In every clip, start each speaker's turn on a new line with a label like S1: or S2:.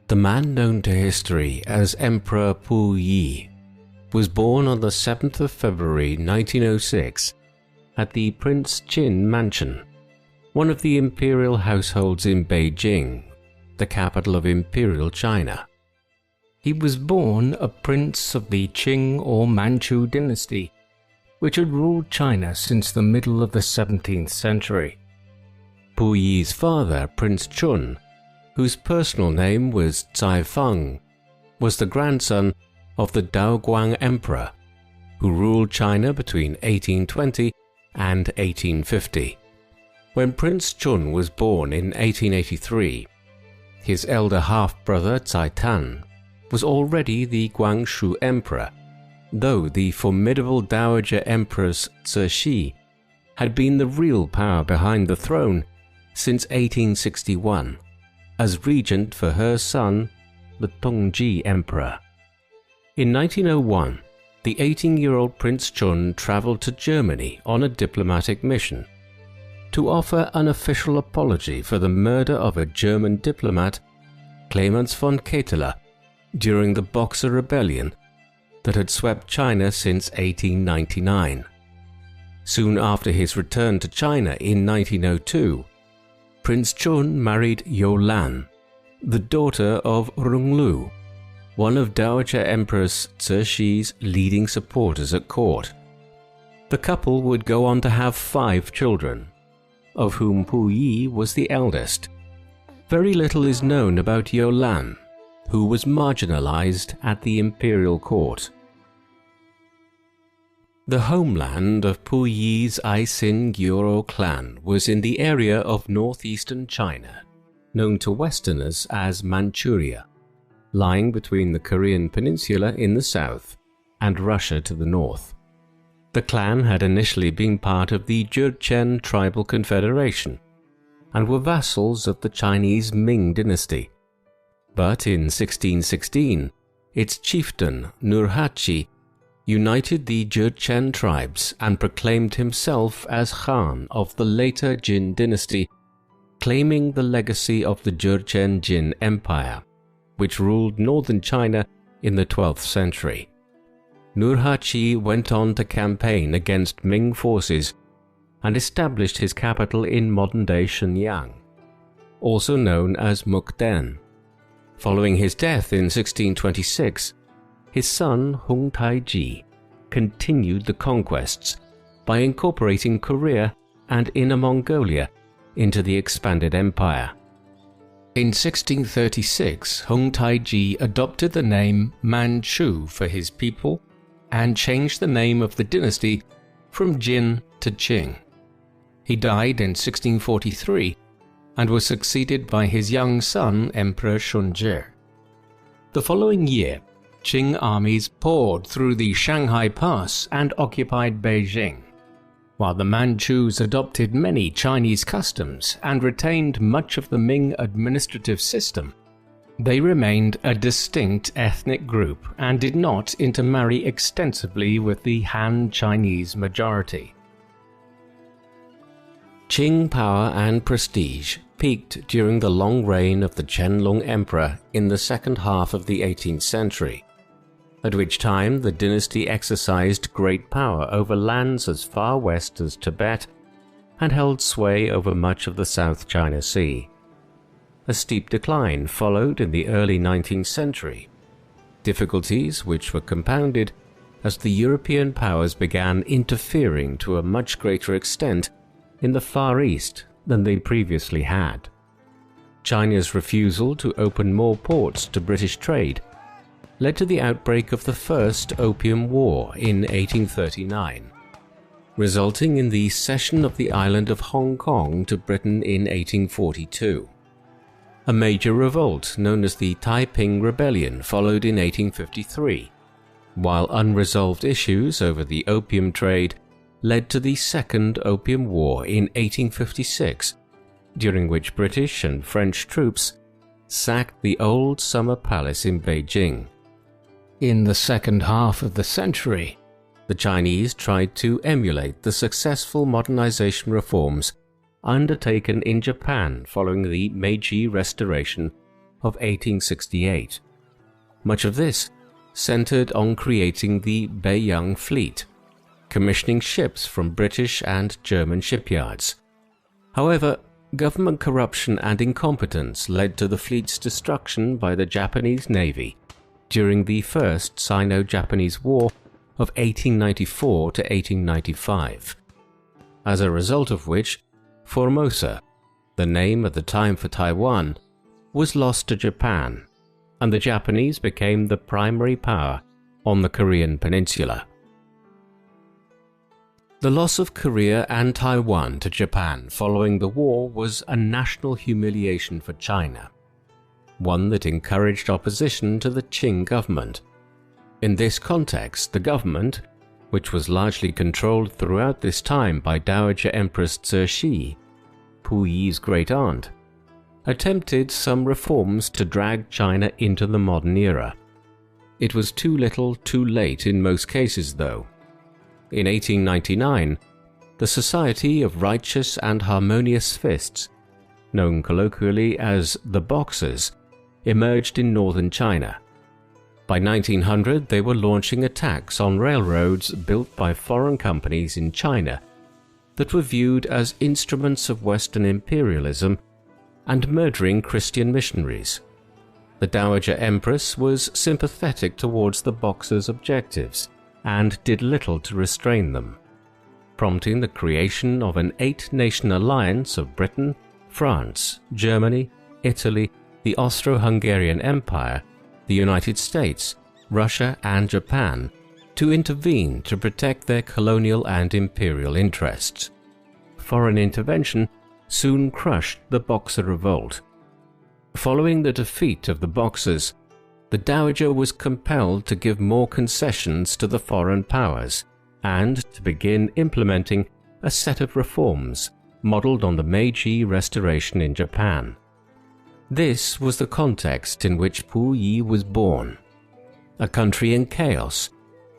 S1: The man known to history as Emperor Puyi was born on the 7th of February 1906 at the Prince Qin Mansion, one of the imperial households in Beijing, the capital of Imperial China. He was born a prince of the Qing or Manchu dynasty, which had ruled China since the middle of the 17th century. Puyi's father, Prince Chun, whose personal name was Cai Feng, was the grandson of the Daoguang Emperor, who ruled China between 1820 and 1850. When Prince Chun was born in 1883, his elder half-brother Cai Tan was already the Guangxu Emperor, though the formidable Dowager Empress Cixi had been the real power behind the throne since 1861, as regent for her son, the Tongji Emperor. In 1901, the 18-year-old Prince Chun traveled to Germany on a diplomatic mission to offer an official apology for the murder of a German diplomat, Clemens von Ketteler, during the Boxer Rebellion that had swept China since 1899. Soon after his return to China in 1902, Prince Chun married You Lan, the daughter of Ronglu, one of Dowager Empress Cixi's leading supporters at court. The couple would go on to have 5 children, of whom Puyi was the eldest. Very little is known about You Lan, who was marginalized at the imperial court. The homeland of Puyi's Aisin Gyoro clan was in the area of northeastern China, known to Westerners as Manchuria, lying between the Korean peninsula in the south and Russia to the north. The clan had initially been part of the Jurchen tribal confederation and were vassals of the Chinese Ming dynasty. But in 1616, its chieftain Nurhaci united the Jurchen tribes and proclaimed himself as Khan of the later Jin dynasty, claiming the legacy of the Jurchen Jin Empire, which ruled northern China in the 12th century. Nurhaci went on to campaign against Ming forces and established his capital in modern-day Shenyang, also known as Mukden. Following his death in 1626, his son Hung Taiji continued the conquests by incorporating Korea and Inner Mongolia into the expanded empire. In 1636, Hung Taiji adopted the name Manchu for his people and changed the name of the dynasty from Jin to Qing. He died in 1643 and was succeeded by his young son, Emperor Shunzhi. The following year, Qing armies poured through the Shanghai Pass and occupied Beijing. While the Manchus adopted many Chinese customs and retained much of the Ming administrative system, they remained a distinct ethnic group and did not intermarry extensively with the Han Chinese majority. Qing power and prestige peaked during the long reign of the Qianlong Emperor in the second half of the 18th century, at which time the dynasty exercised great power over lands as far west as Tibet and held sway over much of the South China Sea. A steep decline followed in the early 19th century, difficulties which were compounded as the European powers began interfering to a much greater extent in the Far East than they previously had. China's refusal to open more ports to British trade led to the outbreak of the First Opium War in 1839, resulting in the cession of the island of Hong Kong to Britain in 1842. A major revolt known as the Taiping Rebellion followed in 1853, while unresolved issues over the opium trade led to the Second Opium War in 1856, during which British and French troops sacked the old summer palace in Beijing. In the second half of the century, the Chinese tried to emulate the successful modernization reforms undertaken in Japan following the Meiji Restoration of 1868. Much of this centered on creating the Beiyang fleet, commissioning ships from British and German shipyards. However, government corruption and incompetence led to the fleet's destruction by the Japanese Navy during the First Sino-Japanese War of 1894 to 1895, as a result of which Formosa, the name at the time for Taiwan, was lost to Japan, and the Japanese became the primary power on the Korean peninsula. The loss of Korea and Taiwan to Japan following the war was a national humiliation for China, one that encouraged opposition to the Qing government. In this context, the government, which was largely controlled throughout this time by Dowager Empress Cixi, Puyi's great-aunt, attempted some reforms to drag China into the modern era. It was too little too late in most cases, though. In 1899, the Society of Righteous and Harmonious Fists, known colloquially as the Boxers, emerged in northern China. By 1900, they were launching attacks on railroads built by foreign companies in China that were viewed as instruments of Western imperialism and murdering Christian missionaries. The Dowager Empress was sympathetic towards the Boxers' objectives and did little to restrain them, prompting the creation of an 8-nation alliance of Britain, France, Germany, Italy, the Austro-Hungarian Empire, the United States, Russia, and Japan to intervene to protect their colonial and imperial interests. Foreign intervention soon crushed the Boxer revolt. Following the defeat of the Boxers, the Dowager was compelled to give more concessions to the foreign powers and to begin implementing a set of reforms modeled on the Meiji Restoration in Japan. This was the context in which Puyi was born, a country in chaos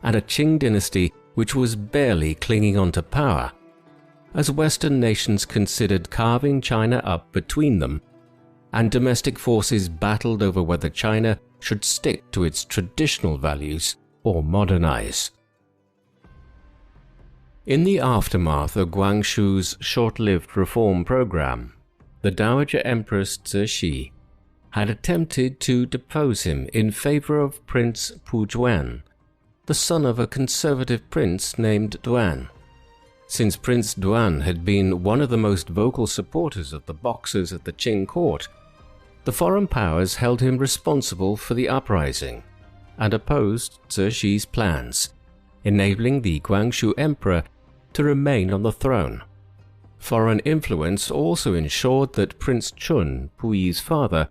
S1: and a Qing dynasty which was barely clinging on to power, as Western nations considered carving China up between them, and domestic forces battled over whether China should stick to its traditional values or modernize. In the aftermath of Guangxu's short-lived reform program, the Dowager Empress Cixi had attempted to depose him in favor of Prince Pujuan, the son of a conservative prince named Duan. Since Prince Duan had been one of the most vocal supporters of the Boxers at the Qing court, the foreign powers held him responsible for the uprising and opposed Cixi's plans, enabling the Guangxu emperor to remain on the throne. Foreign influence also ensured that Prince Chun, Puyi's father,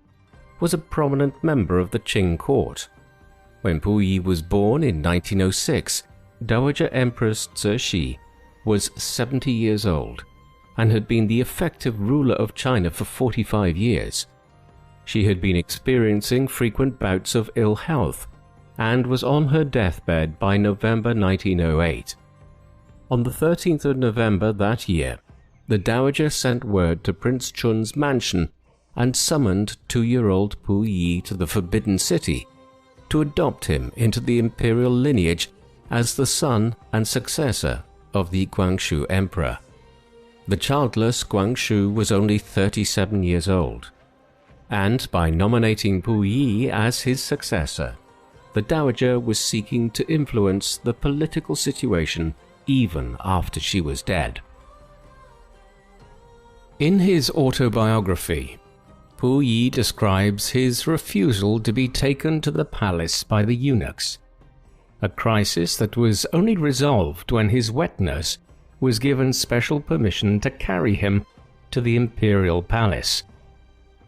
S1: was a prominent member of the Qing court. When Puyi was born in 1906, Dowager Empress Cixi was 70 years old and had been the effective ruler of China for 45 years. She had been experiencing frequent bouts of ill health and was on her deathbed by November 1908. On the 13th of November that year, the Dowager sent word to Prince Chun's mansion and summoned 2-year-old Puyi to the Forbidden City to adopt him into the imperial lineage as the son and successor of the Guangxu emperor. The childless Guangxu was only 37 years old, and by nominating Puyi as his successor, the Dowager was seeking to influence the political situation even after she was dead. In his autobiography, Puyi describes his refusal to be taken to the palace by the eunuchs, a crisis that was only resolved when his wet nurse was given special permission to carry him to the imperial palace.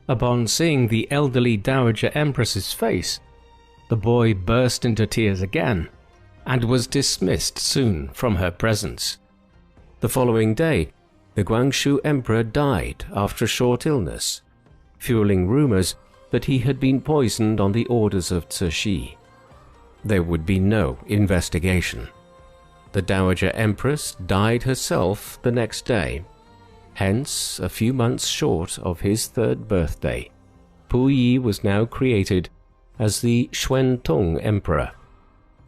S1: Upon seeing the elderly Dowager Empress's face, the boy burst into tears again and was dismissed soon from her presence. The following day, the Guangxu emperor died after a short illness, fueling rumors that he had been poisoned on the orders of Cixi. There would be no investigation. The Dowager Empress died herself the next day, hence a few months short of his 3rd birthday, Puyi was now created as the Xuantong Emperor.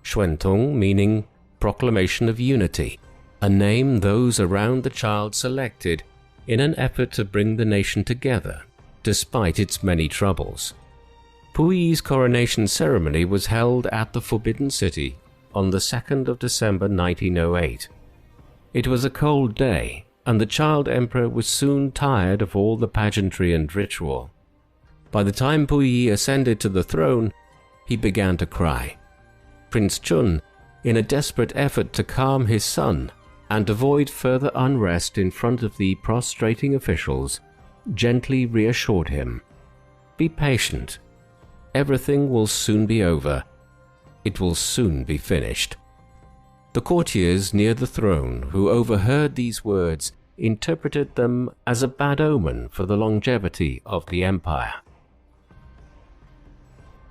S1: Xuantong meaning Proclamation of Unity, a name those around the child selected in an effort to bring the nation together, despite its many troubles. Puyi's coronation ceremony was held at the Forbidden City on the 2nd of December 1908. It was a cold day, and the child emperor was soon tired of all the pageantry and ritual. By the time Puyi ascended to the throne, he began to cry. Prince Chun, in a desperate effort to calm his son and avoid further unrest in front of the prostrating officials, gently reassured him. "Be patient. Everything will soon be over. It will soon be finished." The courtiers near the throne who overheard these words interpreted them as a bad omen for the longevity of the empire.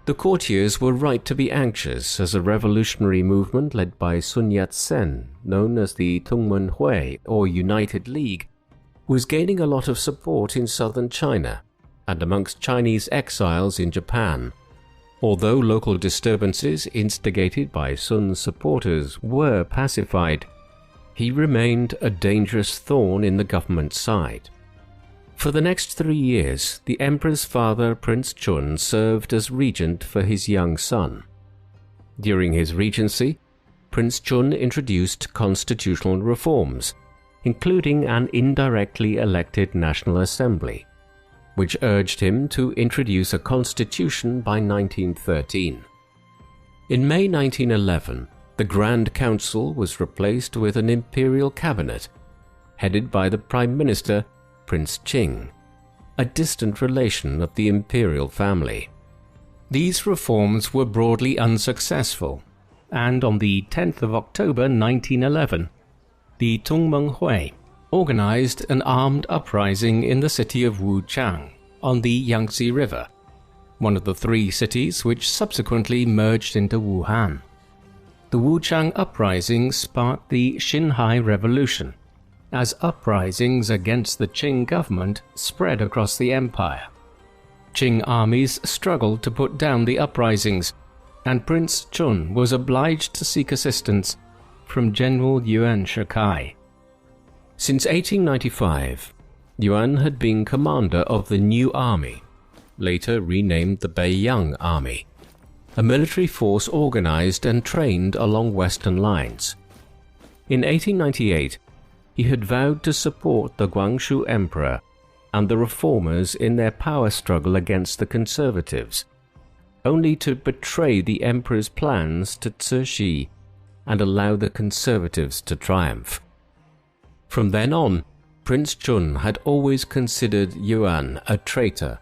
S1: The courtiers were right to be anxious, as a revolutionary movement led by Sun Yat-sen, known as the Tungmen-Hui or United League, was gaining a lot of support in southern China and amongst Chinese exiles in Japan. Although local disturbances instigated by Sun's supporters were pacified, he remained a dangerous thorn in the government's side. For the next 3 years, the emperor's father, Prince Chun, served as regent for his young son. During his regency, Prince Chun introduced constitutional reforms, including an indirectly elected National Assembly, which urged him to introduce a constitution by 1913. In May 1911, the Grand Council was replaced with an imperial cabinet, headed by the Prime Minister, Prince Qing, a distant relation of the imperial family. These reforms were broadly unsuccessful, and on the 10th of October 1911, the Tungmen-Hui organized an armed uprising in the city of Wuchang on the Yangtze River, one of the 3 cities which subsequently merged into Wuhan. The Wuchang uprising sparked the Xinhai Revolution, as uprisings against the Qing government spread across the empire. Qing armies struggled to put down the uprisings, and Prince Chun was obliged to seek assistance from General Yuan Shikai. Since 1895, Yuan had been commander of the New Army, later renamed the Beiyang Army, a military force organized and trained along Western lines. In 1898, he had vowed to support the Guangxu Emperor and the reformers in their power struggle against the conservatives, only to betray the emperor's plans to Cixi and allow the conservatives to triumph. From then on, Prince Chun had always considered Yuan a traitor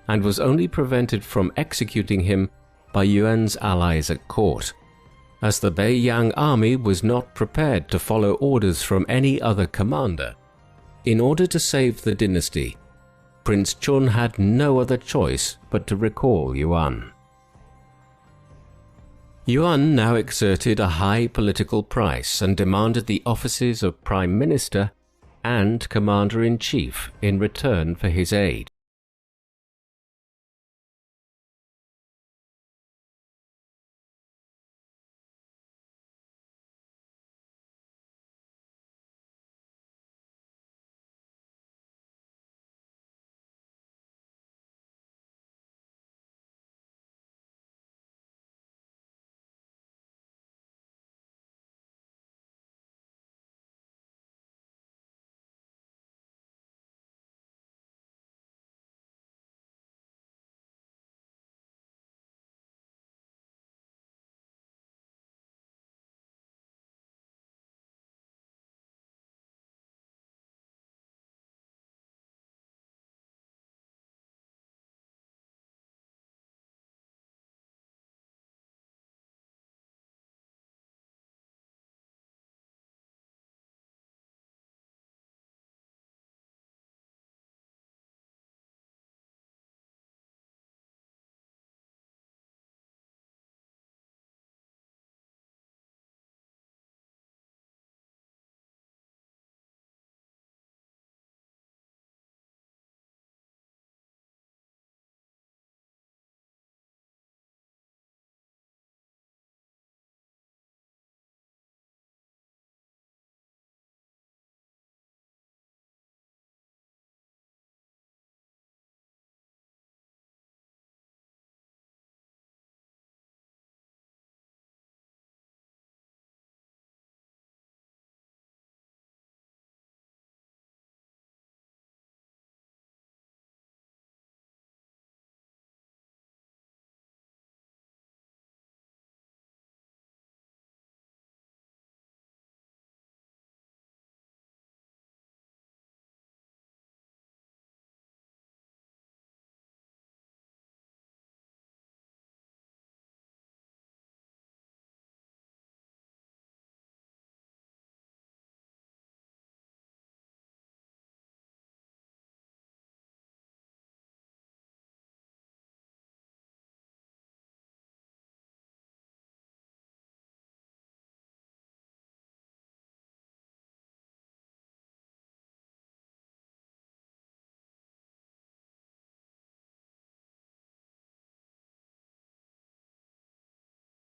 S1: and was only prevented from executing him by Yuan's allies at court. As the Beiyang army was not prepared to follow orders from any other commander, in order to save the dynasty, Prince Chun had no other choice but to recall Yuan. Yuan now exerted a high political price and demanded the offices of Prime Minister and Commander-in-Chief in return for his aid.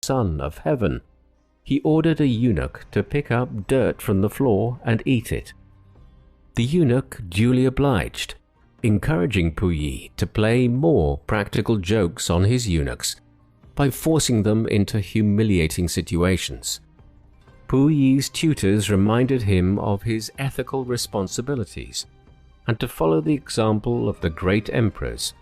S1: Son of Heaven, he ordered a eunuch to pick up dirt from the floor and eat it. The eunuch duly obliged, encouraging Puyi to play more practical jokes on his eunuchs by forcing them into humiliating situations. Puyi's tutors reminded him of his ethical responsibilities and to follow the example of the great emperors.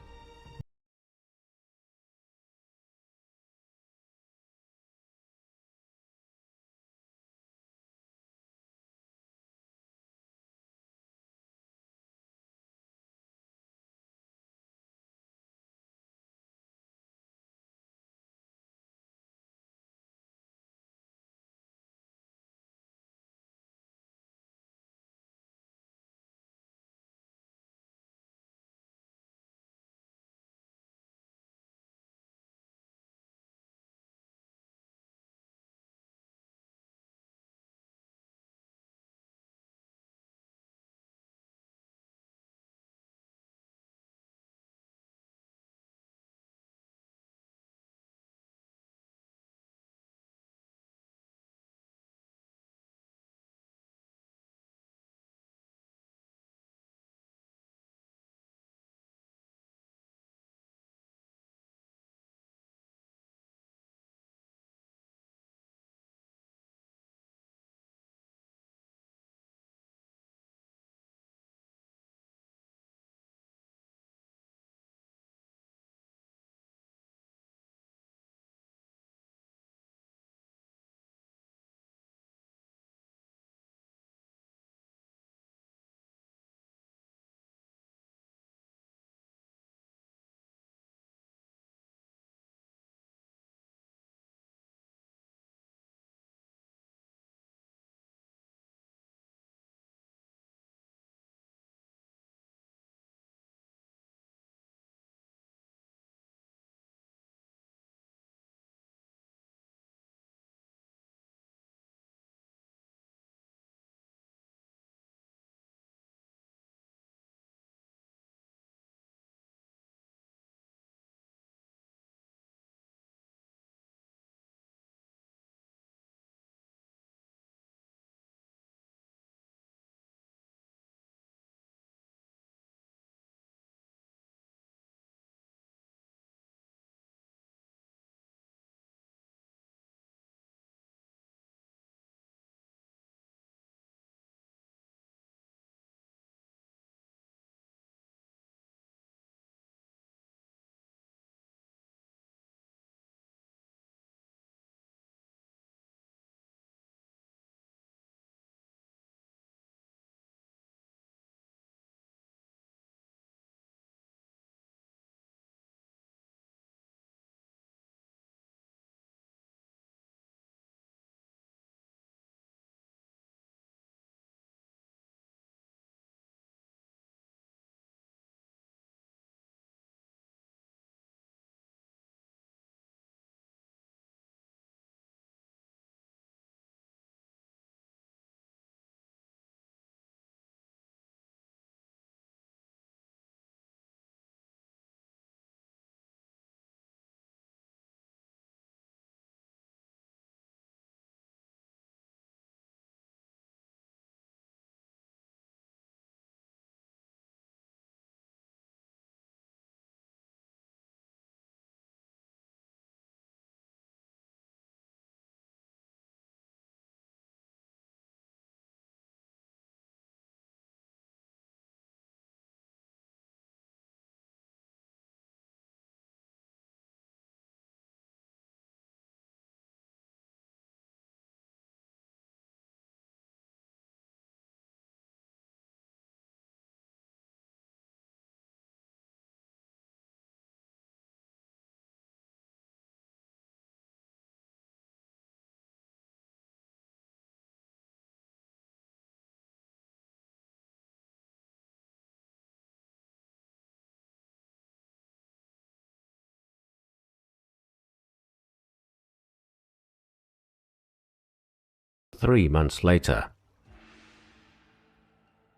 S1: Three months later.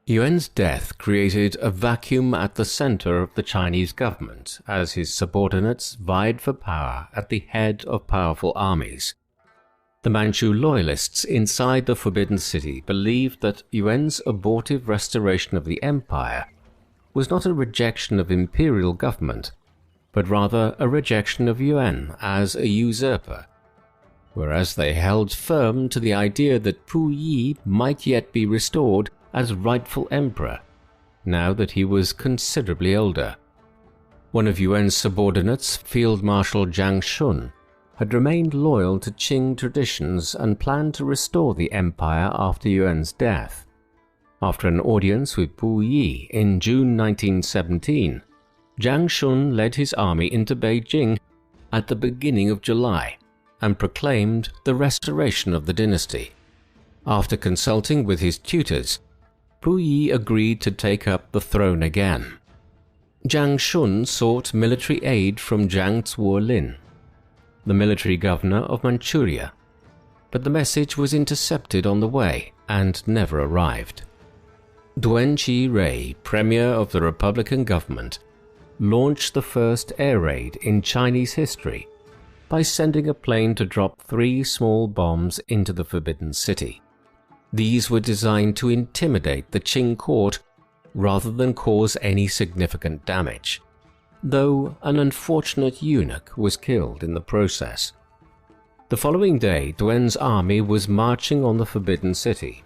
S1: Yuan's death created a vacuum at the center of the Chinese government as his subordinates vied for power at the head of powerful armies. The Manchu loyalists inside the Forbidden City believed that Yuan's abortive restoration of the empire was not a rejection of imperial government, but rather a rejection of Yuan as a usurper, whereas they held firm to the idea that Puyi might yet be restored as rightful emperor, now that he was considerably older. One of Yuan's subordinates, Field Marshal Jiang Shun, had remained loyal to Qing traditions and planned to restore the empire after Yuan's death. After an audience with Puyi in June 1917, Jiang Shun led his army into Beijing at the beginning of July and proclaimed the restoration of the dynasty. After consulting with his tutors, Puyi agreed to take up the throne again. Jiang Shun sought military aid from Jiang Zuolin, the military governor of Manchuria, but the message was intercepted on the way and never arrived. Duen Chi-rui, premier of the Republican government, launched the first air raid in Chinese history by sending a plane to drop 3 small bombs into the Forbidden City. These were designed to intimidate the Qing court rather than cause any significant damage, though an unfortunate eunuch was killed in the process. The following day, Duen's army was marching on the Forbidden City.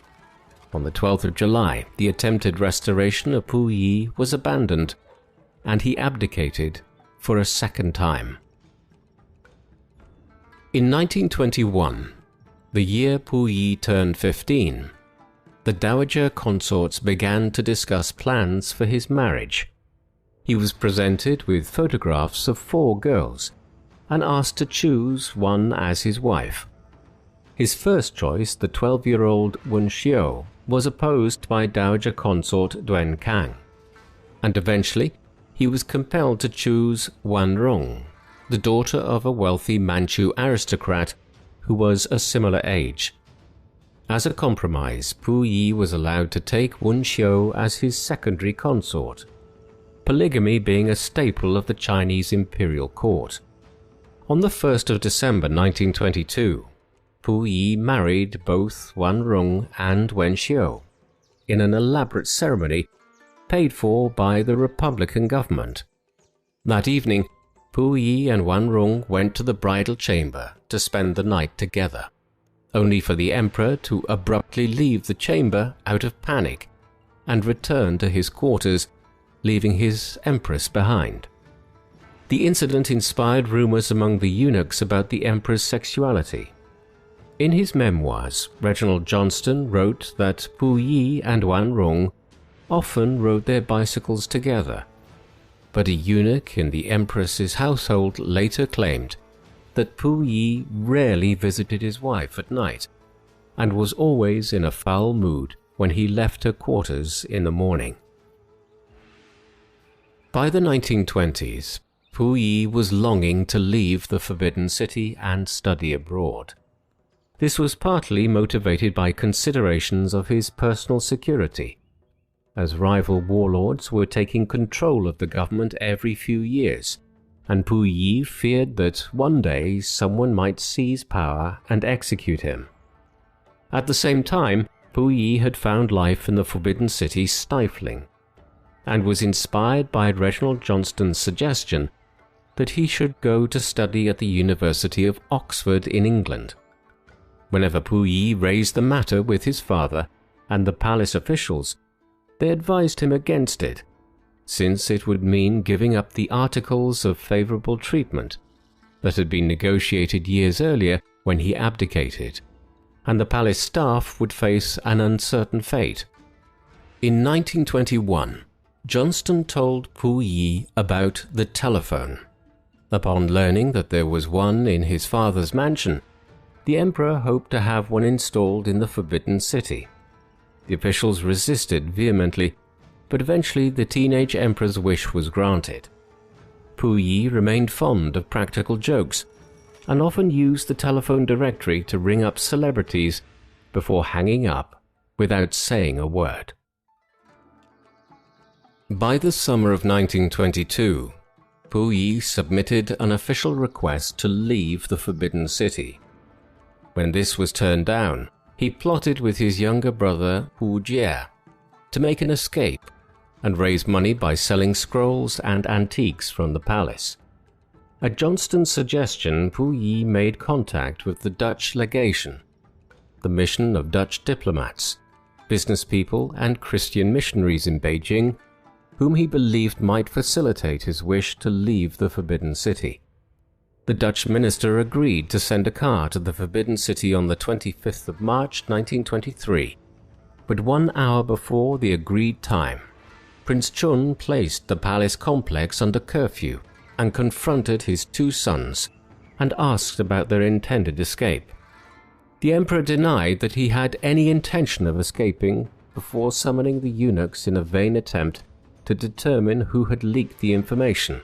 S1: On the 12th of July, the attempted restoration of Puyi was abandoned, and he abdicated for a second time. In 1921, the year Puyi turned 15, the dowager consorts began to discuss plans for his marriage. He was presented with photographs of 4 girls and asked to choose one as his wife. His first choice, the 12-year-old Wen Xiu, was opposed by dowager consort Duen Kang, and eventually he was compelled to choose Wan Rong, the daughter of a wealthy Manchu aristocrat who was a similar age. As a compromise, Puyi was allowed to take Wen Xiu as his secondary consort, polygamy being a staple of the Chinese imperial court. On the 1st of December 1922, Puyi married both Wan Rong and Wen Xiu in an elaborate ceremony paid for by the Republican government. That evening, Puyi and Wan Rong went to the bridal chamber to spend the night together, only for the emperor to abruptly leave the chamber out of panic and return to his quarters, leaving his empress behind. The incident inspired rumors among the eunuchs about the emperor's sexuality. In his memoirs, Reginald Johnston wrote that Puyi and Wan Rong often rode their bicycles together, but a eunuch in the empress's household later claimed that Puyi rarely visited his wife at night and was always in a foul mood when he left her quarters in the morning. By the 1920s, Puyi was longing to leave the Forbidden City and study abroad. This was partly motivated by considerations of his personal security, as rival warlords were taking control of the government every few years, and Puyi feared that one day someone might seize power and execute him. At the same time, Puyi had found life in the Forbidden City stifling, and was inspired by Reginald Johnston's suggestion that he should go to study at the University of Oxford in England. Whenever Puyi raised the matter with his father and the palace officials, they advised him against it, since it would mean giving up the articles of favorable treatment that had been negotiated years earlier when he abdicated, and the palace staff would face an uncertain fate. In 1921, Johnston told Puyi about the telephone. Upon learning that there was one in his father's mansion, the emperor hoped to have one installed in the Forbidden City. The officials resisted vehemently, but eventually the teenage emperor's wish was granted. Puyi remained fond of practical jokes and often used the telephone directory to ring up celebrities before hanging up without saying a word. By the summer of 1922, Puyi submitted an official request to leave the Forbidden City. When this was turned down, he plotted with his younger brother Puyi to make an escape and raise money by selling scrolls and antiques from the palace. At Johnston's suggestion, Puyi made contact with the Dutch legation, the mission of Dutch diplomats, business people and Christian missionaries in Beijing, whom he believed might facilitate his wish to leave the Forbidden City. The Dutch minister agreed to send a car to the Forbidden City on the 25th of March 1923, but 1 hour before the agreed time, Prince Chun placed the palace complex under curfew and confronted his 2 sons and asked about their intended escape. The emperor denied that he had any intention of escaping before summoning the eunuchs in a vain attempt to determine who had leaked the information.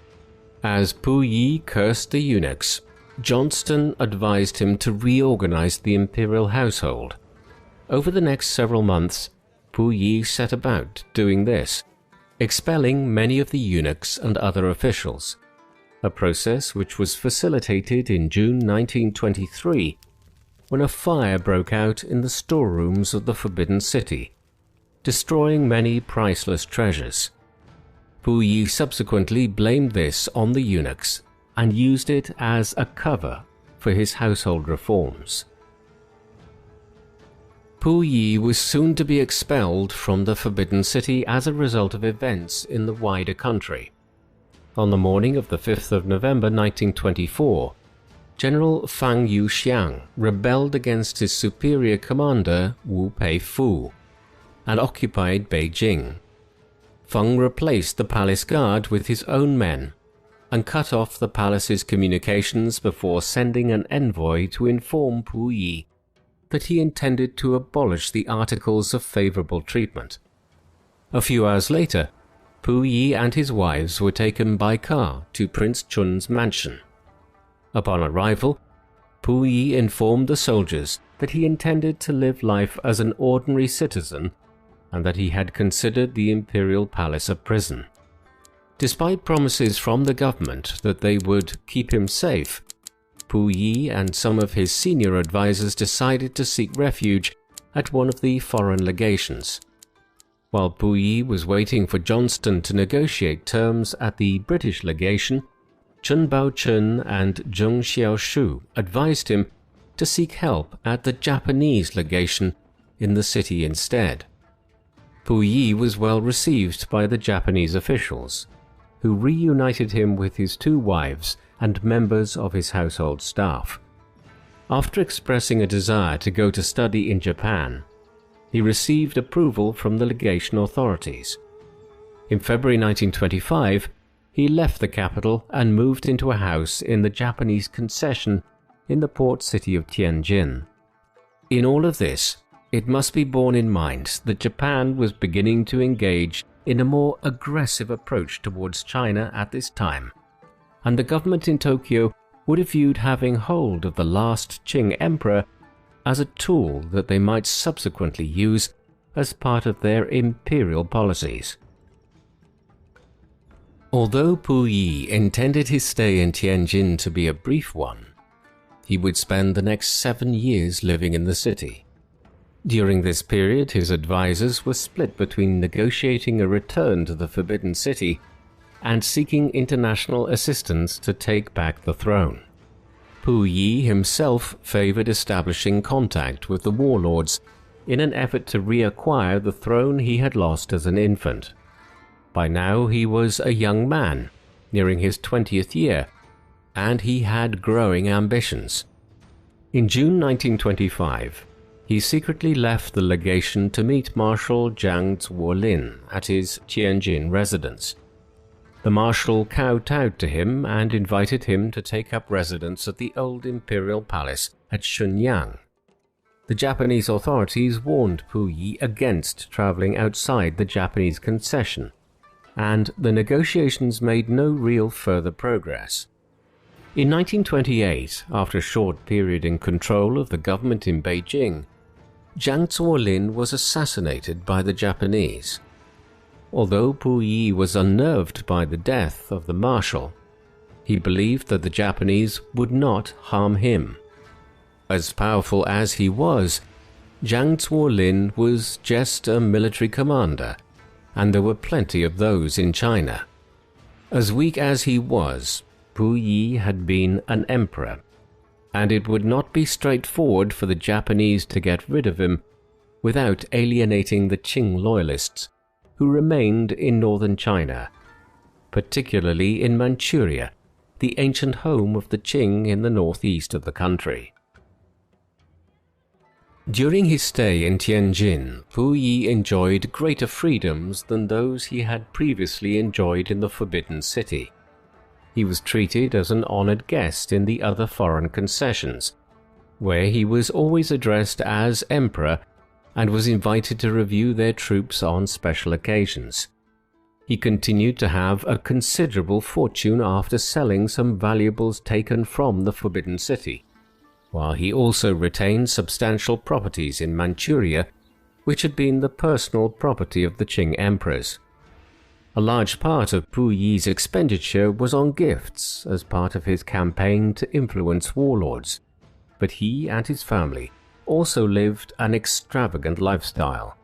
S1: As Puyi cursed the eunuchs, Johnston advised him to reorganize the imperial household. Over the next several months, Puyi set about doing this, expelling many of the eunuchs and other officials, a process which was facilitated in June 1923 when a fire broke out in the storerooms of the Forbidden City, destroying many priceless treasures. Puyi subsequently blamed this on the eunuchs and used it as a cover for his household reforms. Puyi was soon to be expelled from the Forbidden City as a result of events in the wider country. On the morning of the 5th of November 1924, General Fang Yuxiang rebelled against his superior commander Wu Peifu and occupied Beijing. Feng replaced the palace guard with his own men and cut off the palace's communications before sending an envoy to inform Puyi that he intended to abolish the articles of favorable treatment. A few hours later, Puyi and his wives were taken by car to Prince Chun's mansion. Upon arrival, Puyi informed the soldiers that he intended to live life as an ordinary citizen and that he had considered the imperial palace a prison. Despite promises from the government that they would keep him safe, Puyi and some of his senior advisors decided to seek refuge at one of the foreign legations. While Puyi was waiting for Johnston to negotiate terms at the British legation, Chen Baochun and Zheng Xiaoshu advised him to seek help at the Japanese legation in the city instead. Puyi was well received by the Japanese officials, who reunited him with his 2 wives and members of his household staff. After expressing a desire to go to study in Japan, he received approval from the legation authorities. In February 1925, he left the capital and moved into a house in the Japanese concession in the port city of Tianjin. In all of this, it must be borne in mind that Japan was beginning to engage in a more aggressive approach towards China at this time, and the government in Tokyo would have viewed having hold of the last Qing emperor as a tool that they might subsequently use as part of their imperial policies. Although Puyi intended his stay in Tianjin to be a brief one, he would spend the next 7 years living in the city. During this period, his advisors were split between negotiating a return to the Forbidden City and seeking international assistance to take back the throne. Puyi himself favored establishing contact with the warlords in an effort to reacquire the throne he had lost as an infant. By now he was a young man, nearing his 20th year, and he had growing ambitions. In June 1925, he secretly left the legation to meet Marshal Jiang Zuolin at his Tianjin residence. The marshal kowtowed to him and invited him to take up residence at the old imperial palace at Shenyang. The Japanese authorities warned Puyi against traveling outside the Japanese concession, and the negotiations made no real further progress. In 1928, after a short period in control of the government in Beijing, Jiang Zuolin was assassinated by the Japanese. although Puyi was unnerved by the death of the marshal, he believed that the Japanese would not harm him. As powerful as he was, Jiang Zuolin was just a military commander, and there were plenty of those in China. As weak as he was, Puyi had been an emperor, and it would not be straightforward for the Japanese to get rid of him without alienating the Qing loyalists who remained in northern China, particularly in Manchuria, the ancient home of the Qing in the northeast of the country. During his stay in Tianjin, Puyi enjoyed greater freedoms than those he had previously enjoyed in the Forbidden City. He was treated as an honored guest in the other foreign concessions, where he was always addressed as emperor and was invited to review their troops on special occasions. He continued to have a considerable fortune after selling some valuables taken from the Forbidden City, while he also retained substantial properties in Manchuria, which had been the personal property of the Qing emperors. A large part of Puyi's expenditure was on gifts as part of his campaign to influence warlords, but he and his family also lived an extravagant lifestyle,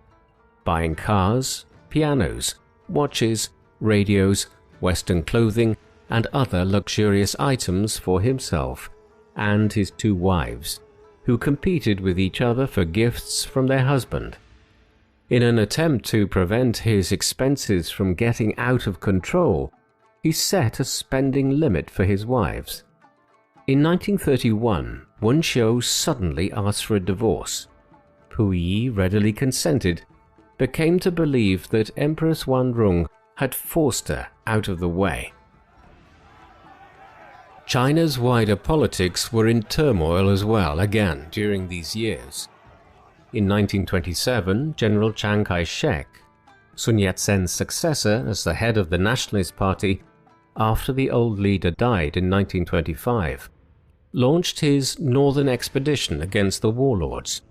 S1: buying cars, pianos, watches, radios, Western clothing, and other luxurious items for himself and his two wives, who competed with each other for gifts from their husband. In an attempt to prevent his expenses from getting out of control, he set a spending limit for his wives. In 1931, Wen Shou suddenly asked for a divorce. Puyi readily consented, but came to believe that Empress Wanrong had forced her out of the way. China's wider politics were in turmoil as well again during these years. In 1927, General Chiang Kai-shek, Sun Yat-sen's successor as the head of the Nationalist Party after the old leader died in 1925, launched his northern expedition against the warlords,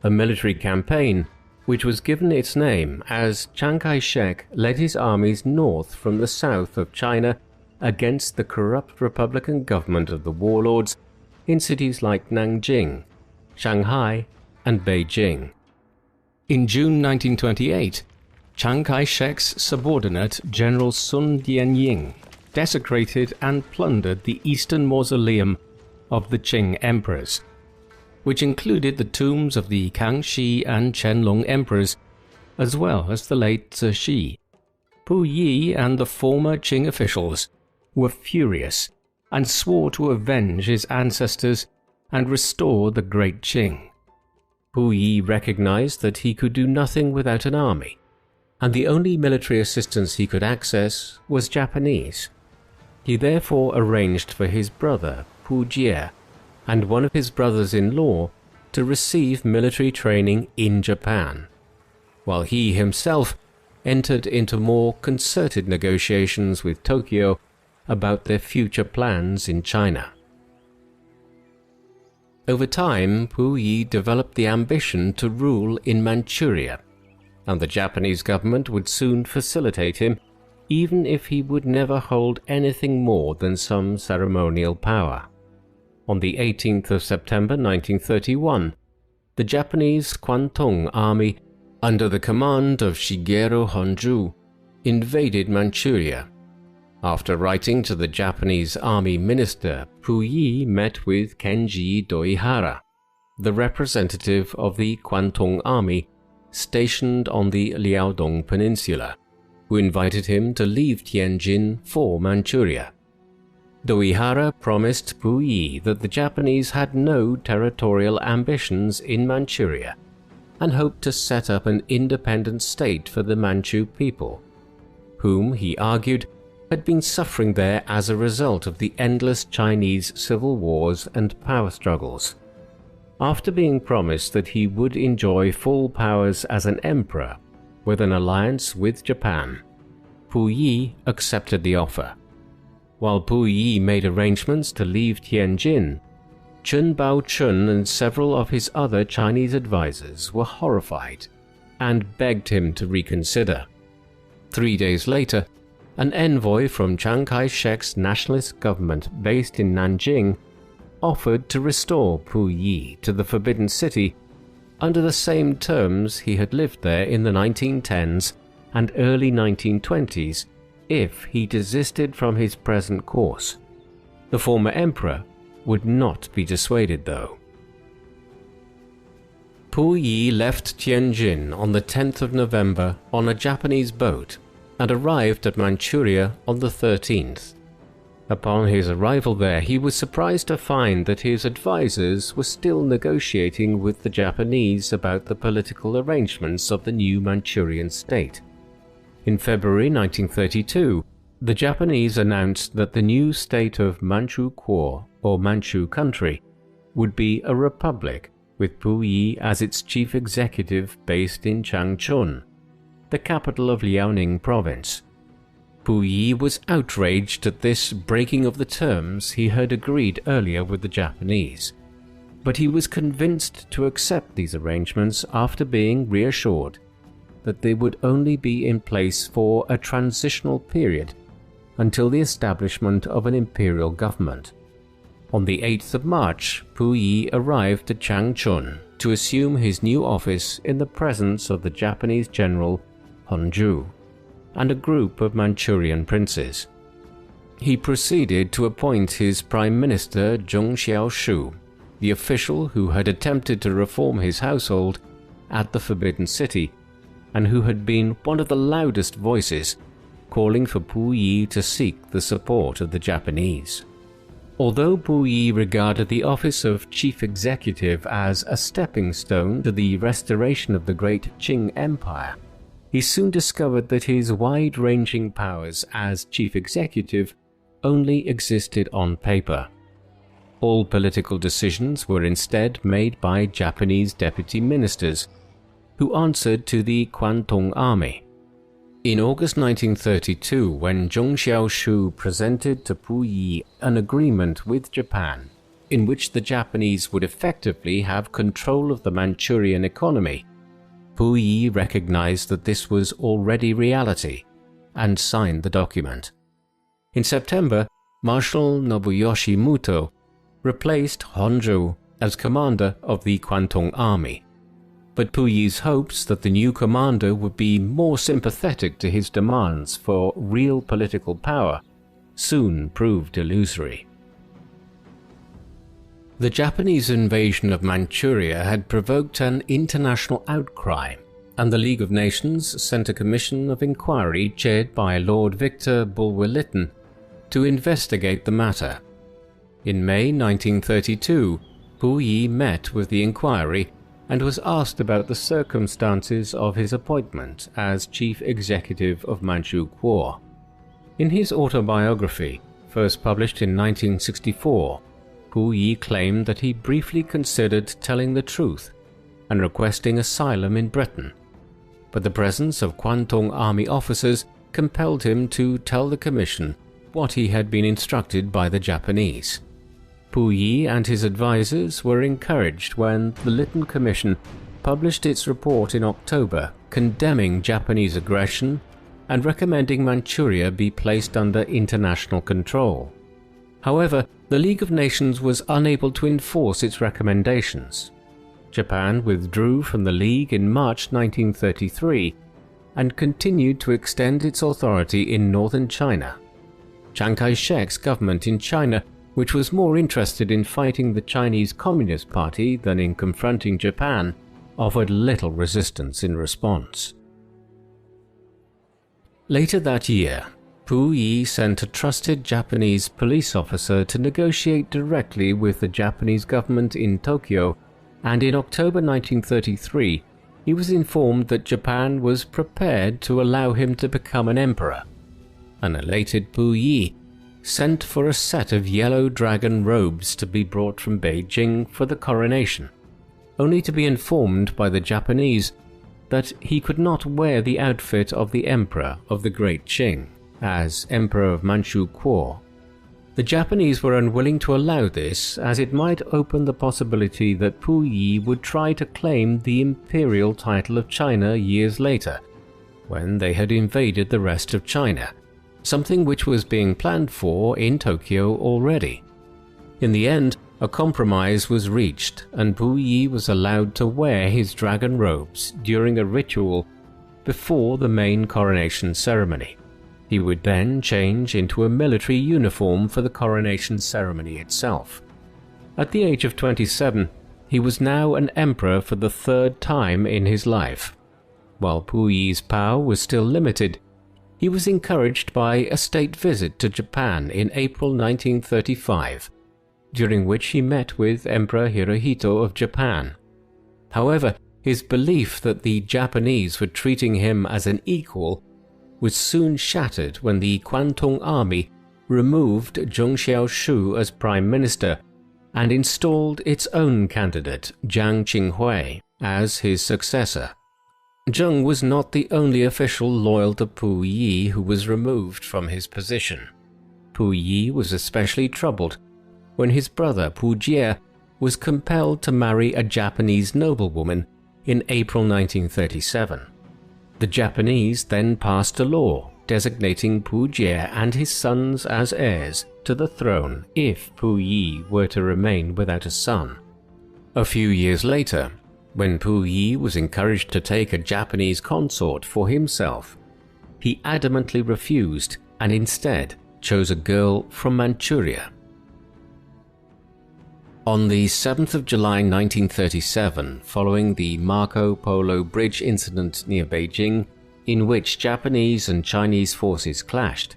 S1: a military campaign which was given its name as Chiang Kai-shek led his armies north from the south of China against the corrupt republican government of the warlords in cities like Nanjing, Shanghai, and Beijing. In June 1928, Chiang Kai-shek's subordinate General Sun Dianying desecrated and plundered the eastern mausoleum of the Qing emperors, which included the tombs of the Kangxi and Qianlong emperors, as well as the late Cixi. Puyi and the former Qing officials were furious and swore to avenge his ancestors and restore the great Qing. Puyi recognized that he could do nothing without an army, and the only military assistance he could access was Japanese. He therefore arranged for his brother, Pu Jie, and one of his brothers-in-law to receive military training in Japan, while he himself entered into more concerted negotiations with Tokyo about their future plans in China. Over time, Puyi developed the ambition to rule in Manchuria, and the Japanese government would soon facilitate him, even if he would never hold anything more than some ceremonial power. On the 18th of September 1931, the Japanese Kwantung Army, under the command of Shigeru Honju, invaded Manchuria. After writing to the Japanese Army Minister, Puyi met with Kenji Doihara, the representative of the Kwantung Army stationed on the Liaodong Peninsula, who invited him to leave Tianjin for Manchuria. Doihara promised Puyi that the Japanese had no territorial ambitions in Manchuria and hoped to set up an independent state for the Manchu people, whom, he argued, had been suffering there as a result of the endless Chinese civil wars and power struggles. After being promised that he would enjoy full powers as an emperor with an alliance with Japan, Puyi accepted the offer. While Puyi made arrangements to leave Tianjin, Chen Baochun and several of his other Chinese advisors were horrified and begged him to reconsider. 3 days later, an envoy from Chiang Kai-shek's nationalist government based in Nanjing offered to restore Puyi to the Forbidden City under the same terms he had lived there in the 1910s and early 1920s if he desisted from his present course. The former emperor would not be dissuaded, though. Puyi left Tianjin on the 10th of November on a Japanese boat and arrived at Manchuria on the 13th. Upon his arrival there, he was surprised to find that his advisors were still negotiating with the Japanese about the political arrangements of the new Manchurian state. In February 1932, the Japanese announced that the new state of Manchukuo, or Manchu country, would be a republic, with Puyi as its chief executive based in Changchun, the capital of Liaoning province. Puyi was outraged at this breaking of the terms he had agreed earlier with the Japanese, but he was convinced to accept these arrangements after being reassured that they would only be in place for a transitional period until the establishment of an imperial government. On the 8th of March, Puyi arrived at Changchun to assume his new office in the presence of the Japanese general Honju and a group of Manchurian princes. He proceeded to appoint his prime minister Zhong Xiaoshu, the official who had attempted to reform his household at the Forbidden City and who had been one of the loudest voices calling for Puyi to seek the support of the Japanese. Although Puyi regarded the office of chief executive as a stepping stone to the restoration of the great Qing Empire, he soon discovered that his wide-ranging powers as chief executive only existed on paper. All political decisions were instead made by Japanese deputy ministers, who answered to the Kwantung Army. In August 1932, when Zhong Xiaoshu presented to Puyi an agreement with Japan, in which the Japanese would effectively have control of the Manchurian economy, Puyi recognized that this was already reality and signed the document. In September, Marshal Nobuyoshi Muto replaced Honju as commander of the Kwantung Army, but Puyi's hopes that the new commander would be more sympathetic to his demands for real political power soon proved illusory. The Japanese invasion of Manchuria had provoked an international outcry, and the League of Nations sent a commission of inquiry chaired by Lord Victor Bulwer-Lytton to investigate the matter. In May 1932, Puyi met with the inquiry and was asked about the circumstances of his appointment as chief executive of Manchukuo. In his autobiography, first published in 1964, Puyi claimed that he briefly considered telling the truth and requesting asylum in Britain, but the presence of Kwantung Army officers compelled him to tell the commission what he had been instructed by the Japanese. Puyi and his advisors were encouraged when the Lytton Commission published its report in October condemning Japanese aggression and recommending Manchuria be placed under international control. However, the League of Nations was unable to enforce its recommendations. Japan withdrew from the League in March 1933 and continued to extend its authority in northern China. Chiang Kai-shek's government in China, which was more interested in fighting the Chinese Communist Party than in confronting Japan, offered little resistance in response. Later that year, Puyi sent a trusted Japanese police officer to negotiate directly with the Japanese government in Tokyo, and in October 1933 he was informed that Japan was prepared to allow him to become an emperor. An elated Puyi sent for a set of yellow dragon robes to be brought from Beijing for the coronation, only to be informed by the Japanese that he could not wear the outfit of the emperor of the Great Qing as Emperor of Manchukuo. The Japanese were unwilling to allow this, as it might open the possibility that Puyi would try to claim the imperial title of China years later, when they had invaded the rest of China, something which was being planned for in Tokyo already. In the end, a compromise was reached and Puyi was allowed to wear his dragon robes during a ritual before the main coronation ceremony. He would then change into a military uniform for the coronation ceremony itself. At the age of 27, he was now an emperor for the third time in his life. While Puyi's power was still limited, he was encouraged by a state visit to Japan in April 1935, during which he met with Emperor Hirohito of Japan. However, his belief that the Japanese were treating him as an equal was soon shattered when the Kwantung Army removed Zheng Xiaoshu as prime minister and installed its own candidate, Jiang Qinghui, as his successor. Zheng was not the only official loyal to Puyi who was removed from his position. Puyi was especially troubled when his brother Pujie was compelled to marry a Japanese noblewoman in April 1937. The Japanese then passed a law designating Pujie and his sons as heirs to the throne if Puyi were to remain without a son. A few years later, when Puyi was encouraged to take a Japanese consort for himself, he adamantly refused and instead chose a girl from Manchuria. On the 7th of July 1937, following the Marco Polo Bridge incident near Beijing, in which Japanese and Chinese forces clashed,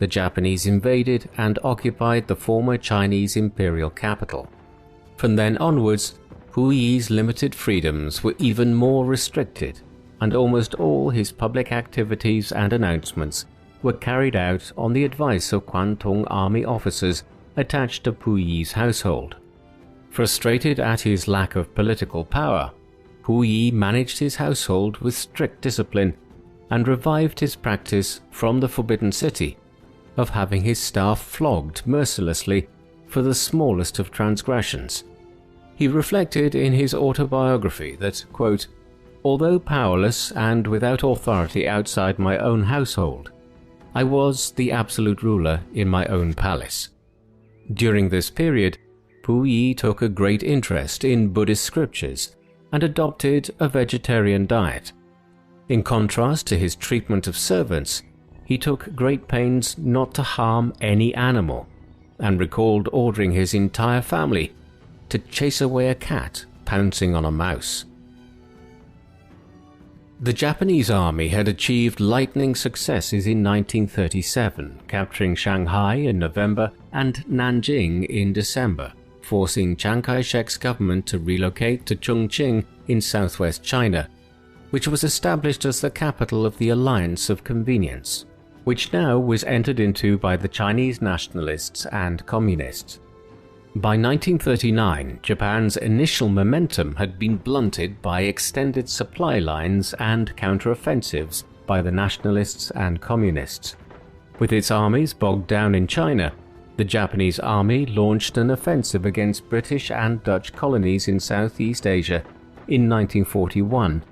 S1: the Japanese invaded and occupied the former Chinese imperial capital. From then onwards, Puyi's limited freedoms were even more restricted, and almost all his public activities and announcements were carried out on the advice of Kwantung Army officers attached to Puyi's household. Frustrated at his lack of political power, Puyi managed his household with strict discipline and revived his practice from the Forbidden City of having his staff flogged mercilessly for the smallest of transgressions. He reflected in his autobiography that, quote, "Although powerless and without authority outside my own household, I was the absolute ruler in my own palace." During this period, Puyi took a great interest in Buddhist scriptures and adopted a vegetarian diet. In contrast to his treatment of servants, he took great pains not to harm any animal, and recalled ordering his entire family to chase away a cat pouncing on a mouse. The Japanese army had achieved lightning successes in 1937, capturing Shanghai in November and Nanjing in December, forcing Chiang Kai-shek's government to relocate to Chongqing in southwest China, which was established as the capital of the Alliance of Convenience, which now was entered into by the Chinese nationalists and communists. By 1939, Japan's initial momentum had been blunted by extended supply lines and counteroffensives by the nationalists and communists. With its armies bogged down in China, the Japanese army launched an offensive against British and Dutch colonies in Southeast Asia in 1941,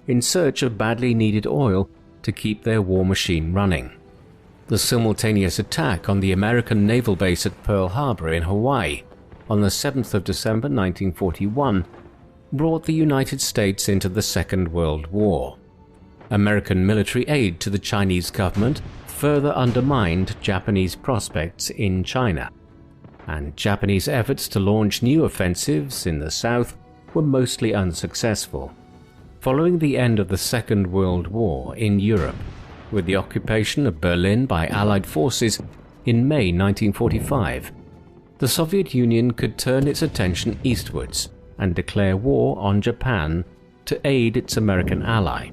S1: in search of badly needed oil to keep their war machine running. The simultaneous attack on the American naval base at Pearl Harbor in Hawaii on the 7th of December 1941 brought the United States into the Second World War. American military aid to the Chinese government further undermined Japanese prospects in China, and Japanese efforts to launch new offensives in the south were mostly unsuccessful. Following the end of the Second World War in Europe, with the occupation of Berlin by Allied forces in May 1945, the Soviet Union could turn its attention eastwards and declare war on Japan to aid its American ally.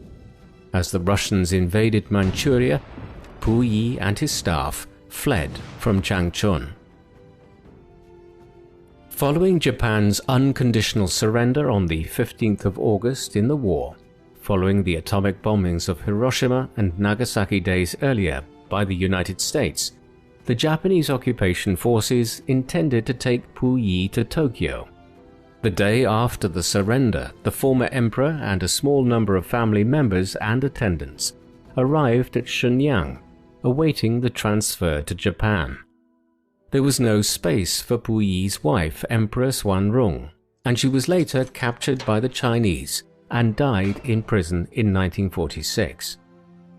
S1: As the Russians invaded Manchuria, Puyi and his staff fled from Changchun. Following Japan's unconditional surrender on the 15th of August in the war, following the atomic bombings of Hiroshima and Nagasaki days earlier by the United States, the Japanese occupation forces intended to take Puyi to Tokyo. The day after the surrender, the former emperor and a small number of family members and attendants arrived at Shenyang, awaiting the transfer to Japan. There was no space for Puyi's wife, Empress Wanrong, and she was later captured by the Chinese and died in prison in 1946.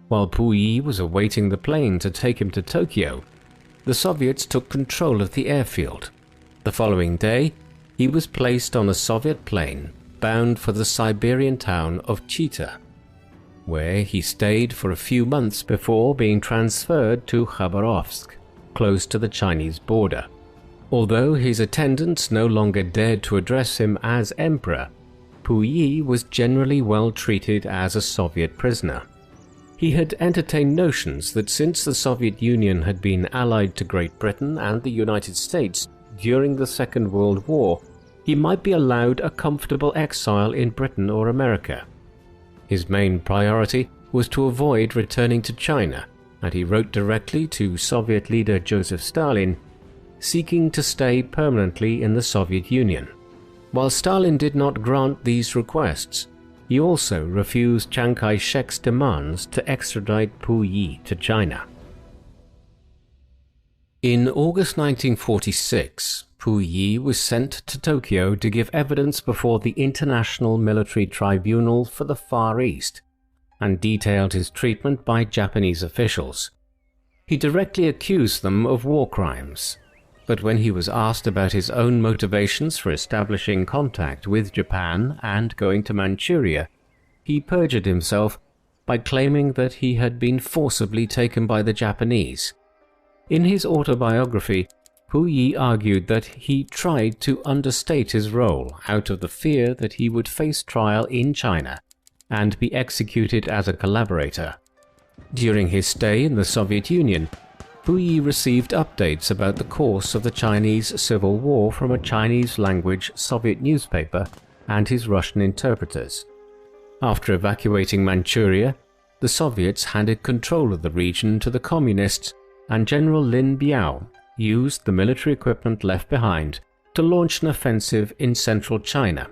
S1: While Puyi was awaiting the plane to take him to Tokyo, the Soviets took control of the airfield. The following day, he was placed on a Soviet plane bound for the Siberian town of Chita, where he stayed for a few months before being transferred to Khabarovsk, close to the Chinese border. Although his attendants no longer dared to address him as emperor, Puyi was generally well treated as a Soviet prisoner. He had entertained notions that since the Soviet Union had been allied to Great Britain and the United States during the Second World War, he might be allowed a comfortable exile in Britain or America. His main priority was to avoid returning to China, and he wrote directly to Soviet leader Joseph Stalin, seeking to stay permanently in the Soviet Union. While Stalin did not grant these requests, he also refused Chiang Kai-shek's demands to extradite Puyi to China. In August 1946, Puyi was sent to Tokyo to give evidence before the International Military Tribunal for the Far East and detailed his treatment by Japanese officials. He directly accused them of war crimes, but when he was asked about his own motivations for establishing contact with Japan and going to Manchuria, he perjured himself by claiming that he had been forcibly taken by the Japanese. In his autobiography, Puyi argued that he tried to understate his role out of the fear that he would face trial in China and be executed as a collaborator. During his stay in the Soviet Union, Puyi received updates about the course of the Chinese Civil War from a Chinese-language Soviet newspaper and his Russian interpreters. After evacuating Manchuria, the Soviets handed control of the region to the Communists, and General Lin Biao used the military equipment left behind to launch an offensive in central China.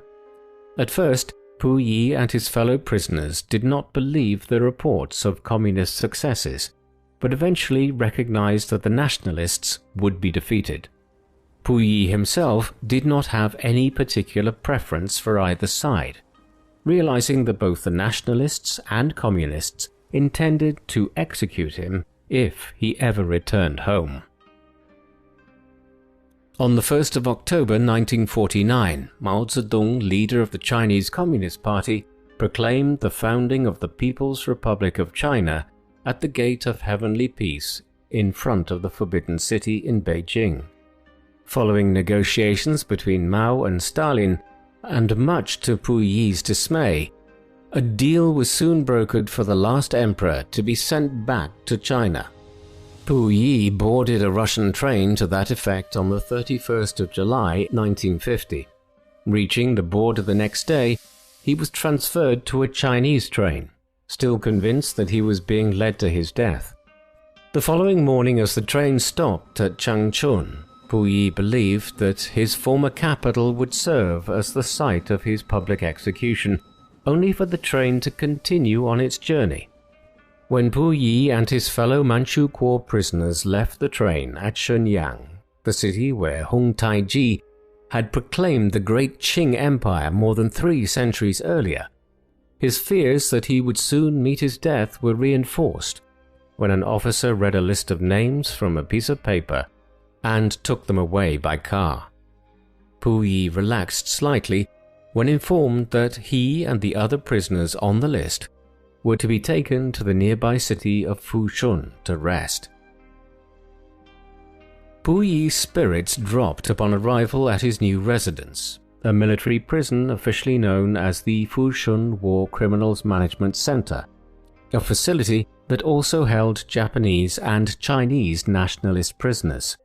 S1: At first, Puyi and his fellow prisoners did not believe the reports of communist successes, but eventually recognized that the nationalists would be defeated. Puyi himself did not have any particular preference for either side, realizing that both the nationalists and communists intended to execute him if he ever returned home. On the 1st of October 1949, Mao Zedong, leader of the Chinese Communist Party, proclaimed the founding of the People's Republic of China at the Gate of Heavenly Peace in front of the Forbidden City in Beijing. Following negotiations between Mao and Stalin, and much to Puyi's dismay, a deal was soon brokered for the last emperor to be sent back to China. Puyi boarded a Russian train to that effect on the 31st of July 1950. Reaching the border the next day, he was transferred to a Chinese train, still convinced that he was being led to his death. The following morning, as the train stopped at Changchun, Puyi believed that his former capital would serve as the site of his public execution, only for the train to continue on its journey. When Puyi and his fellow Manchu Kuo prisoners left the train at Shenyang, the city where Hong Taiji had proclaimed the Great Qing Empire more than 3 centuries earlier, his fears that he would soon meet his death were reinforced when an officer read a list of names from a piece of paper and took them away by car. Puyi relaxed slightly when informed that he and the other prisoners on the list were to be taken to the nearby city of Fushun to rest. Puyi's spirits dropped upon arrival at his new residence, a military prison officially known as the Fushun War Criminals Management Center, a facility that also held Japanese and Chinese nationalist prisoners.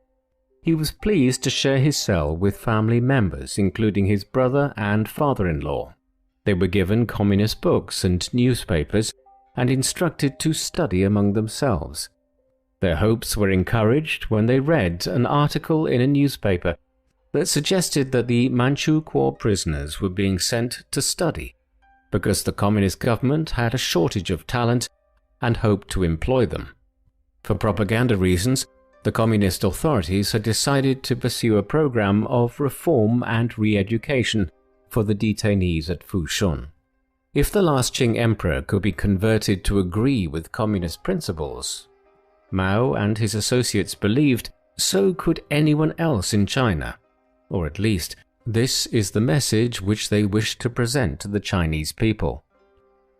S1: He was pleased to share his cell with family members, including his brother and father-in-law. They were given communist books and newspapers and instructed to study among themselves. Their hopes were encouraged when they read an article in a newspaper that suggested that the Manchu Kuo prisoners were being sent to study because the communist government had a shortage of talent and hoped to employ them. For propaganda reasons, the communist authorities had decided to pursue a program of reform and re-education for the detainees at Fushun. If the last Qing emperor could be converted to agree with communist principles, Mao and his associates believed, so could anyone else in China, or at least this is the message which they wished to present to the Chinese people.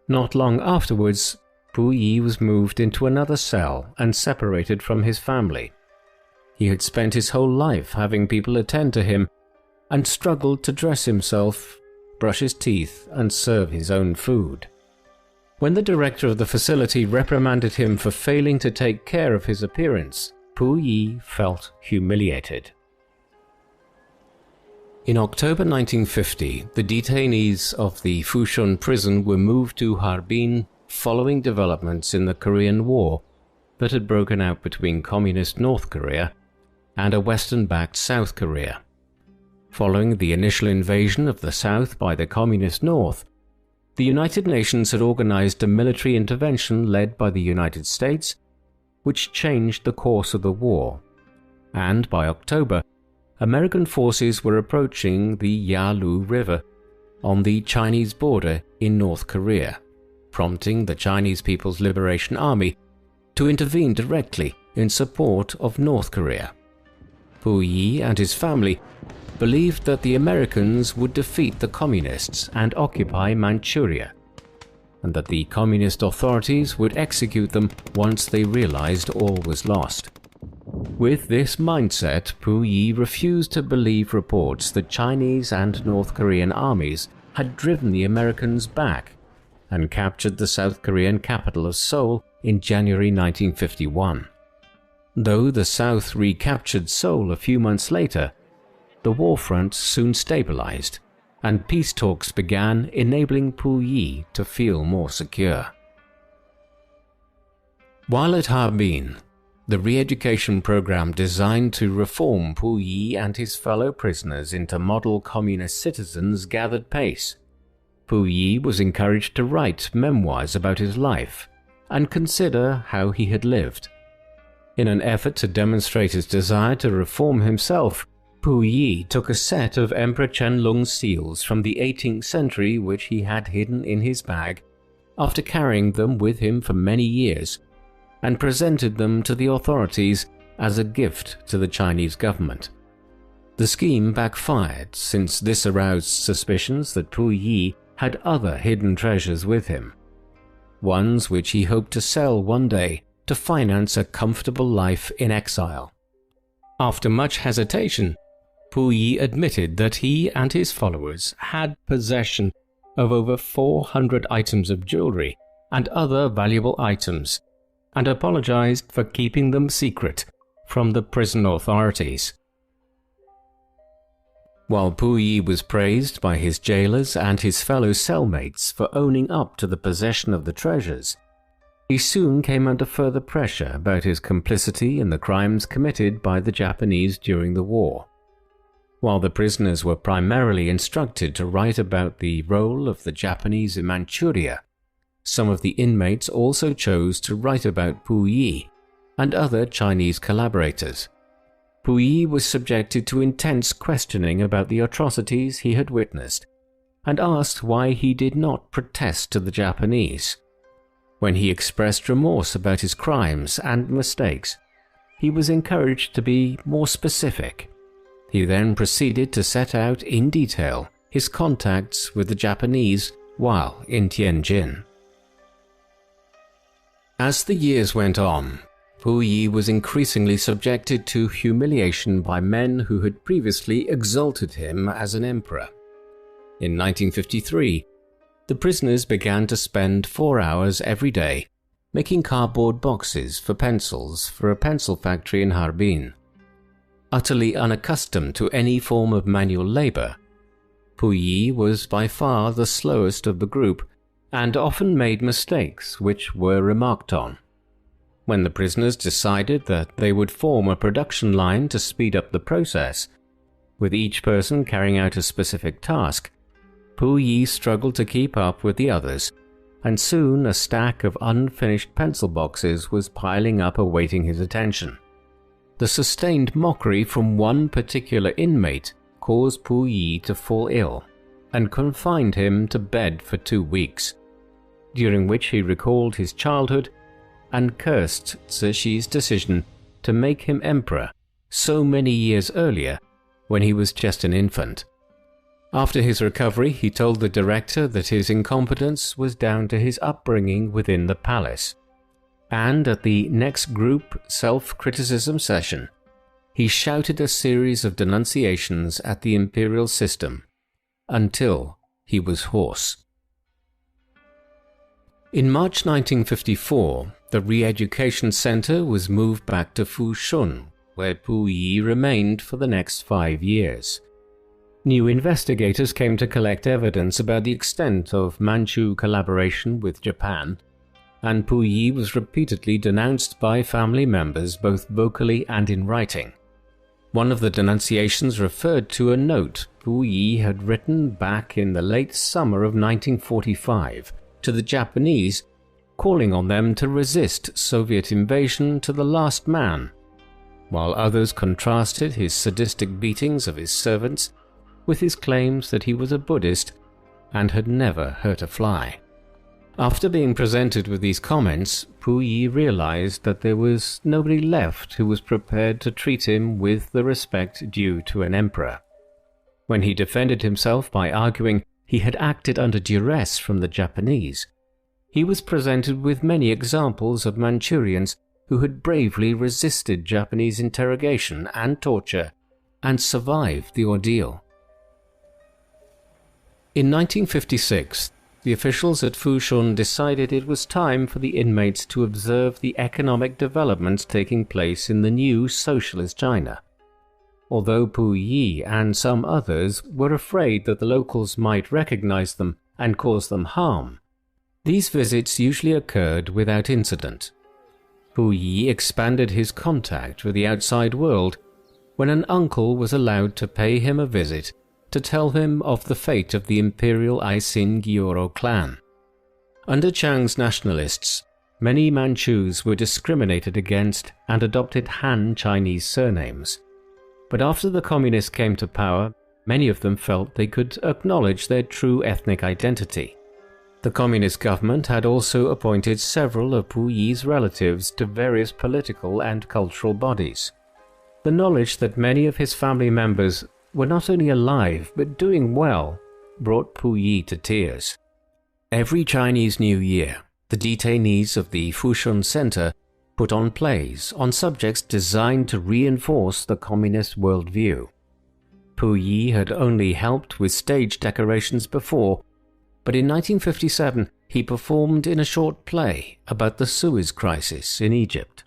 S1: Not long afterwards, Puyi was moved into another cell and separated from his family. He had spent his whole life having people attend to him and struggled to dress himself, brush his teeth, and serve his own food. When the director of the facility reprimanded him for failing to take care of his appearance, Puyi felt humiliated. In October 1950, the detainees of the Fushun prison were moved to Harbin following developments in the Korean War that had broken out between Communist North Korea and a Western-backed South Korea. Following the initial invasion of the South by the Communist North, the United Nations had organized a military intervention led by the United States, which changed the course of the war, and by October, American forces were approaching the Yalu River on the Chinese border in North Korea, prompting the Chinese People's Liberation Army to intervene directly in support of North Korea. Puyi and his family believed that the Americans would defeat the communists and occupy Manchuria, and that the communist authorities would execute them once they realized all was lost. With this mindset, Puyi refused to believe reports that Chinese and North Korean armies had driven the Americans back and captured the South Korean capital of Seoul in January 1951. Though the South recaptured Seoul a few months later, the war front soon stabilized, and peace talks began, enabling Puyi to feel more secure. While at Harbin, the re-education program designed to reform Puyi and his fellow prisoners into model communist citizens gathered pace. Puyi was encouraged to write memoirs about his life and consider how he had lived. In an effort to demonstrate his desire to reform himself, Puyi took a set of Emperor Qianlong's seals from the 18th century which he had hidden in his bag after carrying them with him for many years, and presented them to the authorities as a gift to the Chinese government. The scheme backfired, since this aroused suspicions that Puyi had other hidden treasures with him, ones which he hoped to sell one day to finance a comfortable life in exile. After much hesitation, Puyi admitted that he and his followers had possession of over 400 items of jewelry and other valuable items, and apologized for keeping them secret from the prison authorities. While Puyi was praised by his jailers and his fellow cellmates for owning up to the possession of the treasures, he soon came under further pressure about his complicity in the crimes committed by the Japanese during the war. While the prisoners were primarily instructed to write about the role of the Japanese in Manchuria, some of the inmates also chose to write about Puyi and other Chinese collaborators. Puyi was subjected to intense questioning about the atrocities he had witnessed and asked why he did not protest to the Japanese. When he expressed remorse about his crimes and mistakes, he was encouraged to be more specific. He then proceeded to set out in detail his contacts with the Japanese while in Tianjin. As the years went on, Puyi was increasingly subjected to humiliation by men who had previously exalted him as an emperor. In 1953, the prisoners began to spend 4 hours every day making cardboard boxes for pencils for a pencil factory in Harbin. Utterly unaccustomed to any form of manual labor, Puyi was by far the slowest of the group and often made mistakes which were remarked on. When the prisoners decided that they would form a production line to speed up the process, With each person carrying out a specific task, Puyi struggled to keep up with the others, and soon a stack of unfinished pencil boxes was piling up awaiting his attention. The sustained mockery from one particular inmate caused Puyi to fall ill and confined him to bed for 2 weeks, during which he recalled his childhood and cursed Cixi's decision to make him emperor so many years earlier when he was just an infant. After his recovery, he told the director that his incompetence was down to his upbringing within the palace. And at the next group self-criticism session, he shouted a series of denunciations at the imperial system until he was hoarse. In March 1954, the Re-Education Center was moved back to Fushun, where Puyi remained for the next 5 years. New investigators came to collect evidence about the extent of Manchu collaboration with Japan, and Puyi was repeatedly denounced by family members both vocally and in writing. One of the denunciations referred to a note Puyi had written back in the late summer of 1945 to the Japanese, calling on them to resist Soviet invasion to the last man, while others contrasted his sadistic beatings of his servants with his claims that he was a Buddhist and had never hurt a fly. After being presented with these comments, Puyi realized that there was nobody left who was prepared to treat him with the respect due to an emperor. When he defended himself by arguing he had acted under duress from the Japanese, he was presented with many examples of Manchurians who had bravely resisted Japanese interrogation and torture and survived the ordeal. In 1956, the officials at Fushun decided it was time for the inmates to observe the economic developments taking place in the new socialist China. Although Puyi and some others were afraid that the locals might recognize them and cause them harm, these visits usually occurred without incident. Puyi expanded his contact with the outside world when an uncle was allowed to pay him a visit to tell him of the fate of the imperial Aisin Gyoro clan. Under Chiang's nationalists, many Manchus were discriminated against and adopted Han Chinese surnames. But after the communists came to power, many of them felt they could acknowledge their true ethnic identity. The communist government had also appointed several of Puyi's relatives to various political and cultural bodies. The knowledge that many of his family members were not only alive but doing well brought Puyi to tears. Every Chinese New Year, the detainees of the Fushun Center put on plays on subjects designed to reinforce the communist worldview. Puyi had only helped with stage decorations before, but in 1957 he performed in a short play about the Suez Crisis in Egypt.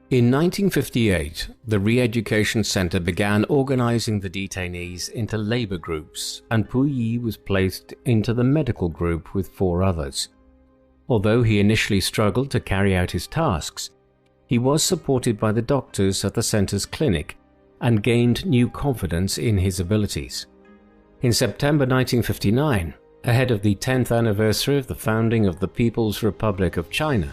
S1: In 1958, the Re-Education Center began organizing the detainees into labor groups, and Puyi was placed into the medical group with 4 others. Although he initially struggled to carry out his tasks, he was supported by the doctors at the center's clinic and gained new confidence in his abilities. In September 1959, ahead of the 10th anniversary of the founding of the People's Republic of China,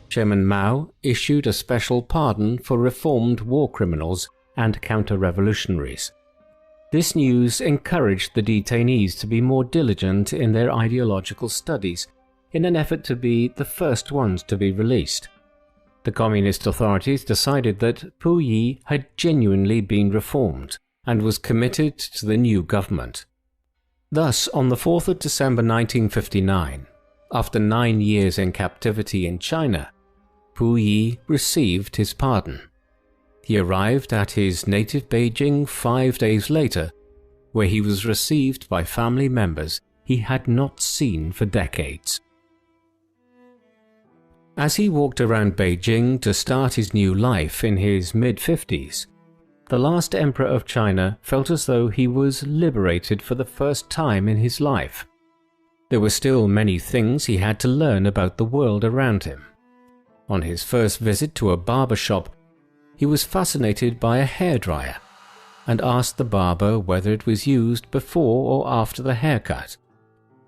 S1: Chairman Mao issued a special pardon for reformed war criminals and counter-revolutionaries. This news encouraged the detainees to be more diligent in their ideological studies in an effort to be the first ones to be released. The communist authorities decided that Puyi had genuinely been reformed and was committed to the new government. Thus, on the 4th of December 1959, after 9 years in captivity in China, Puyi received his pardon. He arrived at his native Beijing 5 days later, where he was received by family members he had not seen for decades. As he walked around Beijing to start his new life in his mid-50s, the last emperor of China felt as though he was liberated for the first time in his life. There were still many things he had to learn about the world around him. On his first visit to a barber shop, he was fascinated by a hairdryer and asked the barber whether it was used before or after the haircut.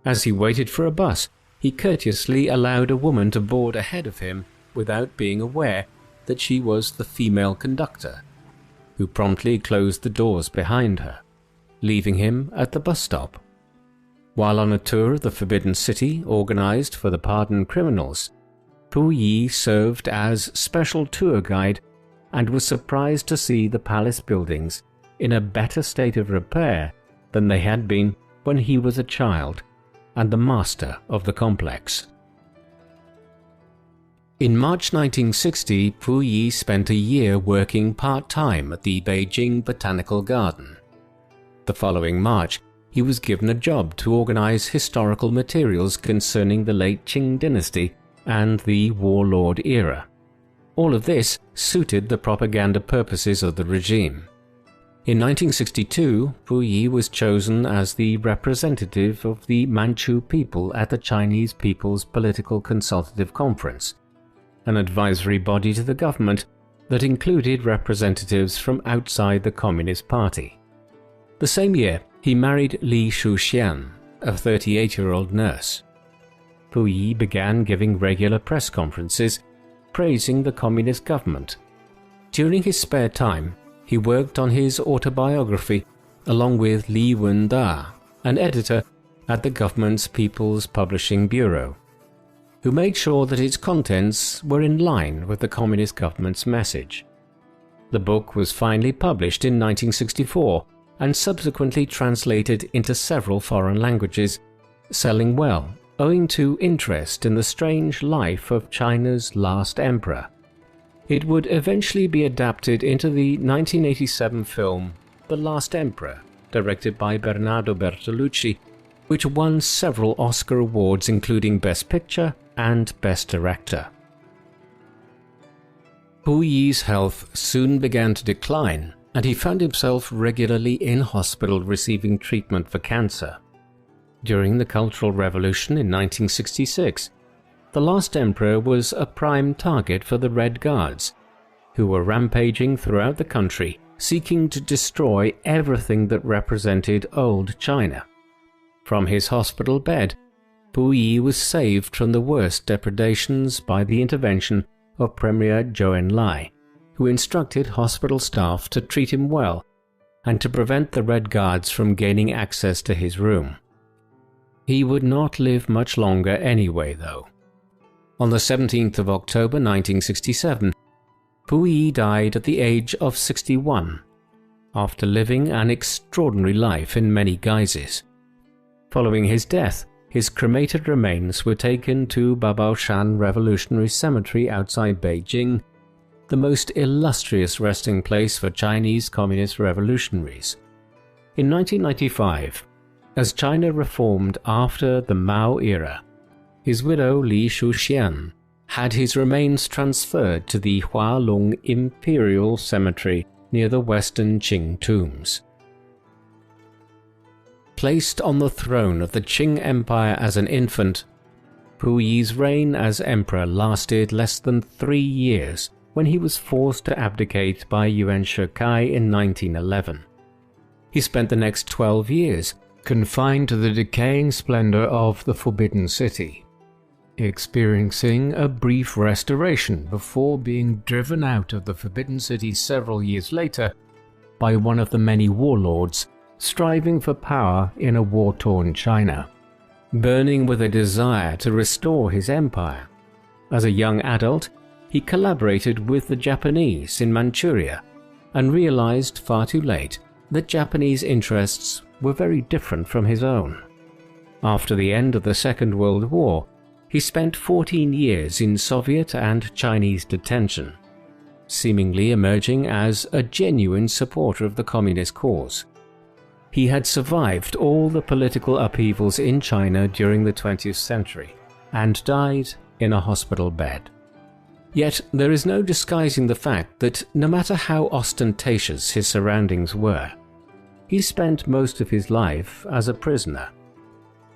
S1: As he waited for a bus, he courteously allowed a woman to board ahead of him without being aware that she was the female conductor, who promptly closed the doors behind her, leaving him at the bus stop. While on a tour of the Forbidden City organized for the pardoned criminals, Puyi served as special tour guide and was surprised to see the palace buildings in a better state of repair than they had been when he was a child and the master of the complex. In March 1960, Puyi spent a year working part-time at the Beijing Botanical Garden. The following March, he was given a job to organize historical materials concerning the late Qing dynasty and the warlord era. All of this suited the propaganda purposes of the regime. In 1962, Puyi was chosen as the representative of the Manchu people at the Chinese People's Political Consultative Conference, an advisory body to the government that included representatives from outside the Communist Party. The same year, he married Li Shuxian, a 38-year-old nurse. Puyi began giving regular press conferences praising the communist government. During his spare time, he worked on his autobiography along with Li Wenda, an editor at the government's People's Publishing Bureau, who made sure that its contents were in line with the communist government's message. The book was finally published in 1964 and subsequently translated into several foreign languages, selling well owing to interest in the strange life of China's last emperor. It would eventually be adapted into the 1987 film The Last Emperor, directed by Bernardo Bertolucci, which won several Oscar awards including Best Picture and Best Director. Puyi's health soon began to decline, and he found himself regularly in hospital receiving treatment for cancer. During the Cultural Revolution in 1966, the last emperor was a prime target for the Red Guards, who were rampaging throughout the country seeking to destroy everything that represented old China. From his hospital bed, Puyi was saved from the worst depredations by the intervention of Premier Zhou Enlai, who instructed hospital staff to treat him well and to prevent the Red Guards from gaining access to his room. He would not live much longer anyway, though. On the 17th of October 1967, Puyi died at the age of 61, after living an extraordinary life in many guises. Following his death, his cremated remains were taken to Babaoshan Revolutionary Cemetery outside Beijing, the most illustrious resting place for Chinese communist revolutionaries. In 1995, as China reformed after the Mao era, his widow Li Shuxian had his remains transferred to the Hualong Imperial Cemetery near the western Qing tombs. Placed on the throne of the Qing Empire as an infant, Puyi's reign as emperor lasted less than 3 years when he was forced to abdicate by Yuan Shikai in 1911. He spent the next 12 years confined to the decaying splendor of the Forbidden City, experiencing a brief restoration before being driven out of the Forbidden City several years later by one of the many warlords striving for power in a war-torn China, burning with a desire to restore his empire. As a young adult, he collaborated with the Japanese in Manchuria and realized far too late that Japanese interests were very different from his own. After the end of the Second World War, he spent 14 years in Soviet and Chinese detention, seemingly emerging as a genuine supporter of the communist cause. He had survived all the political upheavals in China during the 20th century and died in a hospital bed. Yet there is no disguising the fact that no matter how ostentatious his surroundings were, he spent most of his life as a prisoner,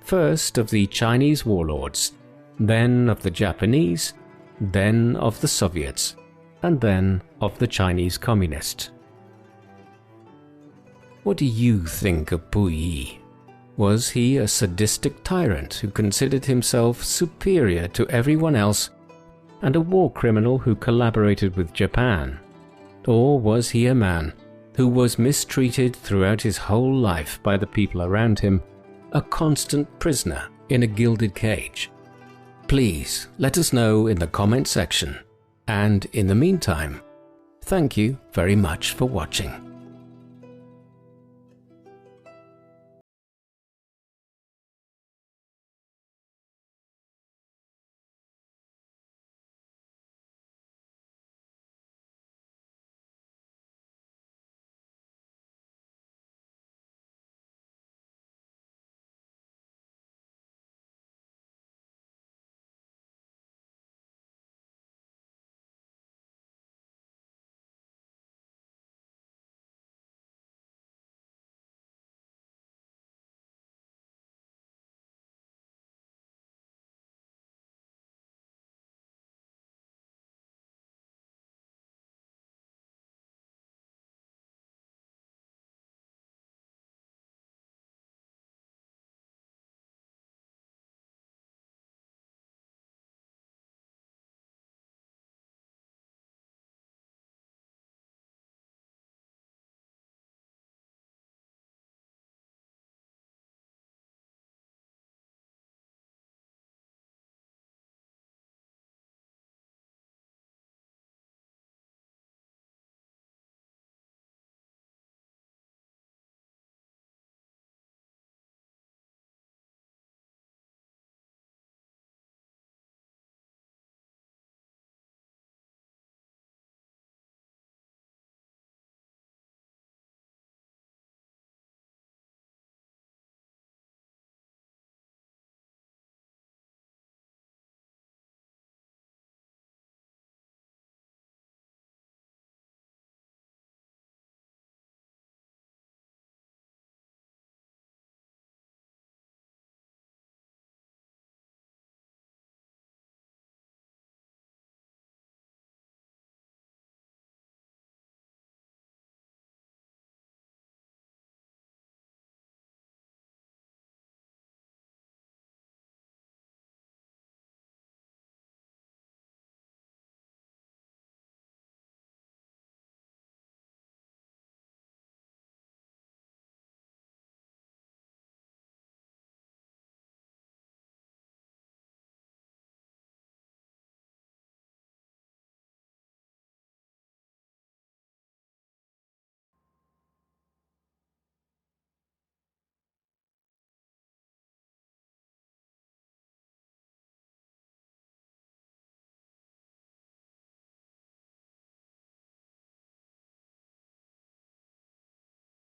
S1: first of the Chinese warlords, then of the Japanese, then of the Soviets, and then of the Chinese communists. What do you think of Puyi? Was he a sadistic tyrant who considered himself superior to everyone else and a war criminal who collaborated with Japan? Or was he a man who was mistreated throughout his whole life by the people around him, a constant prisoner in a gilded cage? Please let us know in the comment section. And in the meantime, thank you very much for watching.